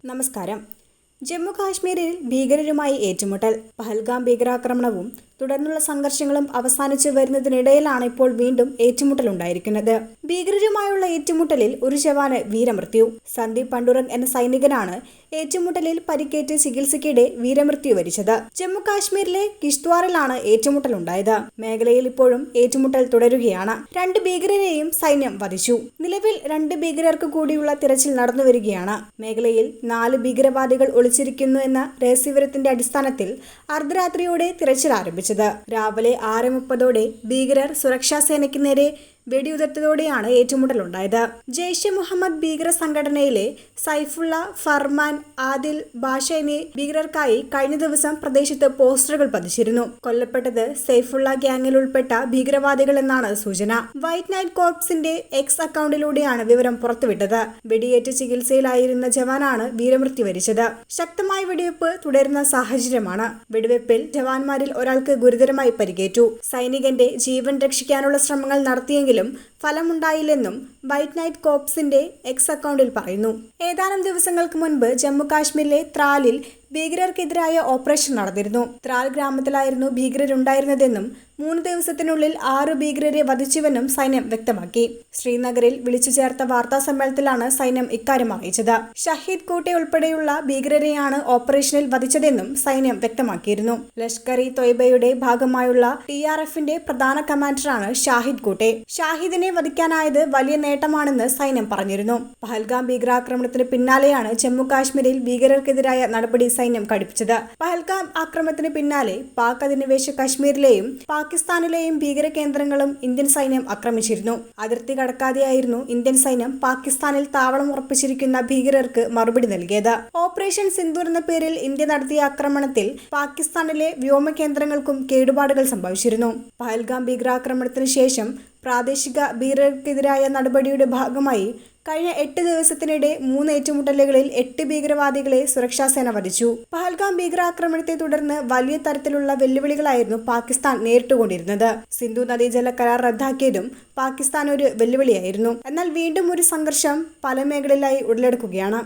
നമസ്കാരം. ജമ്മു കാശ്മീരിൽ ഭീകരരുമായി ഏറ്റുമുട്ടൽ. പഹൽഗാം ഭീകരാക്രമണവും തുടർന്നുള്ള സംഘർഷങ്ങളും അവസാനിച്ചു വരുന്നതിനിടയിലാണ് ഇപ്പോൾ വീണ്ടും ഏറ്റുമുട്ടലുണ്ടായിരിക്കുന്നത്. ഭീകരരുമായുള്ള ഏറ്റുമുട്ടലിൽ ഒരു ജവാന് വീരമൃത്യു. സന്ദീപ് പണ്ടുറങ് എന്ന സൈനികനാണ് ഏറ്റുമുട്ടലിൽ പരിക്കേറ്റ് ചികിത്സയ്ക്കിടെ വീരമൃത്യു വരിച്ചത്. ജമ്മു കാശ്മീരിലെ കിഷ്ത്വാറിലാണ് ഏറ്റുമുട്ടലുണ്ടായത്. മേഖലയിൽ ഇപ്പോഴും ഏറ്റുമുട്ടൽ തുടരുകയാണ്. 2 ഭീകരരെയും സൈന്യം വധിച്ചു. നിലവിൽ 2 ഭീകരർക്ക് കൂടിയുള്ള തിരച്ചിൽ നടന്നുവരികയാണ്. മേഖലയിൽ 4 ഭീകരവാദികൾ ഒളിച്ചിരിക്കുന്നു എന്ന രഹസ്യവിവരത്തിന്റെ അടിസ്ഥാനത്തിൽ അർദ്ധരാത്രിയോടെ തിരച്ചിൽ ആരംഭിച്ചത്. രാവിലെ 6:30 ഭീകരർ സുരക്ഷാ സേനയ്ക്ക് നേരെ വെടിയുതിർത്തതോടെയാണ് ഏറ്റുമുട്ടലുണ്ടായത്. ജെയ്ഷെ മുഹമ്മദ് ഭീകര സംഘടനയിലെ സൈഫുള്ള, ഫർമാൻ, ആദിൽ ബാഷ എന്നീ ഭീകരർക്കായി കഴിഞ്ഞ ദിവസം പ്രദേശത്ത് പോസ്റ്ററുകൾ പതിച്ചിരുന്നു. കൊല്ലപ്പെട്ടത് സൈഫുള്ള ഗ്യാങ്ങിൽ ഉൾപ്പെട്ട ഭീകരവാദികൾ എന്നാണ് സൂചന. വൈറ്റ് നൈറ്റ് കോർപ്സിന്റെ എക്സ് അക്കൗണ്ടിലൂടെയാണ് വിവരം പുറത്തുവിട്ടത്. വെടിയേറ്റ് ചികിത്സയിലായിരുന്ന ജവാനാണ് വീരമൃത്യു വരിച്ചത്. ശക്തമായ വെടിവെപ്പ് തുടരുന്ന സാഹചര്യമാണ്. വെടിവെപ്പിൽ ജവാന്മാരിൽ ഒരാൾക്ക് ഗുരുതരമായി പരിക്കേറ്റു. സൈനികന്റെ ജീവൻ രക്ഷിക്കാനുള്ള ശ്രമങ്ങൾ നടത്തിയെങ്കിലും ഫലമുണ്ടായില്ലെന്നും വൈറ്റ് നൈറ്റ് കോർപ്സിന്റെ എക്സ് അക്കൗണ്ടിൽ പറയുന്നു. ഏതാനും ദിവസങ്ങൾക്ക് മുൻപ് ജമ്മു കാശ്മീരിലെ ത്രാലിൽ ഭീകരർക്കെതിരായ ഓപ്പറേഷൻ നടന്നിരുന്നു. ത്രാൽ ഗ്രാമത്തിലായിരുന്നു ഭീകരരുണ്ടായിരുന്നതെന്നും 3 ദിവസത്തിനുള്ളിൽ 6 ഭീകരരെ വധിച്ചുവെന്നും സൈന്യം വ്യക്തമാക്കി. ശ്രീനഗറിൽ വിളിച്ചു ചേർത്ത വാർത്താ സമ്മേളനത്തിലാണ് സൈന്യം ഇക്കാര്യം അറിയിച്ചത്. ഷഹീദ് കൂട്ടെ ഉൾപ്പെടെയുള്ള ഭീകരരെയാണ് ഓപ്പറേഷനിൽ വധിച്ചതെന്നും സൈന്യം വ്യക്തമാക്കിയിരുന്നു. ലഷ്കർ-ഇ തൊയ്ബയുടെ ഭാഗമായുള്ള TRFന്റെ പ്രധാന കമാൻഡറാണ് ഷാഹിദ് കൂട്ടെ. ഷാഹിദിനെ വധിക്കാനായത് വലിയ നേട്ടമാണെന്ന് സൈന്യം പറഞ്ഞിരുന്നു. പഹൽഗാം ഭീകരാക്രമണത്തിന് പിന്നാലെയാണ് ജമ്മു കാശ്മീരിൽ ഭീകരർക്കെതിരായ നടപടി സൈന്യം കടുപ്പിച്ചത്. പഹൽഗാം ആക്രമണത്തിന് പിന്നാലെ പാക് അധിനിവേശ കശ്മീരിലെയും പാകിസ്ഥാനിലെയും ഭീകര കേന്ദ്രങ്ങളും ഇന്ത്യൻ സൈന്യം ആക്രമിച്ചിരുന്നു. അതിർത്തി കടക്കാതെയായിരുന്നു ഇന്ത്യൻ സൈന്യം പാകിസ്ഥാനിൽ താവളം ഉറപ്പിച്ചിരിക്കുന്ന ഭീകരർക്ക് മറുപടി നൽകിയത്. ഓപ്പറേഷൻ സിന്ദൂർ എന്ന പേരിൽ ഇന്ത്യ നടത്തിയ ആക്രമണത്തിൽ പാകിസ്ഥാനിലെ വ്യോമ കേന്ദ്രങ്ങൾക്കും കേടുപാടുകൾ സംഭവിച്ചിരുന്നു. പഹൽഗാം ഭീകരാക്രമണത്തിന് ശേഷം പ്രാദേശിക ഭീകരർക്കെതിരായ നടപടിയുടെ ഭാഗമായി കഴിഞ്ഞ 8 ദിവസത്തിനിടെ 3 ഏറ്റുമുട്ടലുകളിൽ 8 ഭീകരവാദികളെ സുരക്ഷാസേന വധിച്ചു. പഹൽഗാം ഭീകരാക്രമണത്തെ തുടർന്ന് വലിയ തരത്തിലുള്ള വെല്ലുവിളികളായിരുന്നു പാകിസ്ഥാൻ നേരിട്ടുകൊണ്ടിരുന്നത്. സിന്ധു നദീജല കരാർ റദ്ദാക്കിയതും പാകിസ്ഥാൻ ഒരു വെല്ലുവിളിയായിരുന്നു. എന്നാൽ വീണ്ടും ഒരു സംഘർഷം പല മേഖലയിലായി ഉടലെടുക്കുകയാണ്.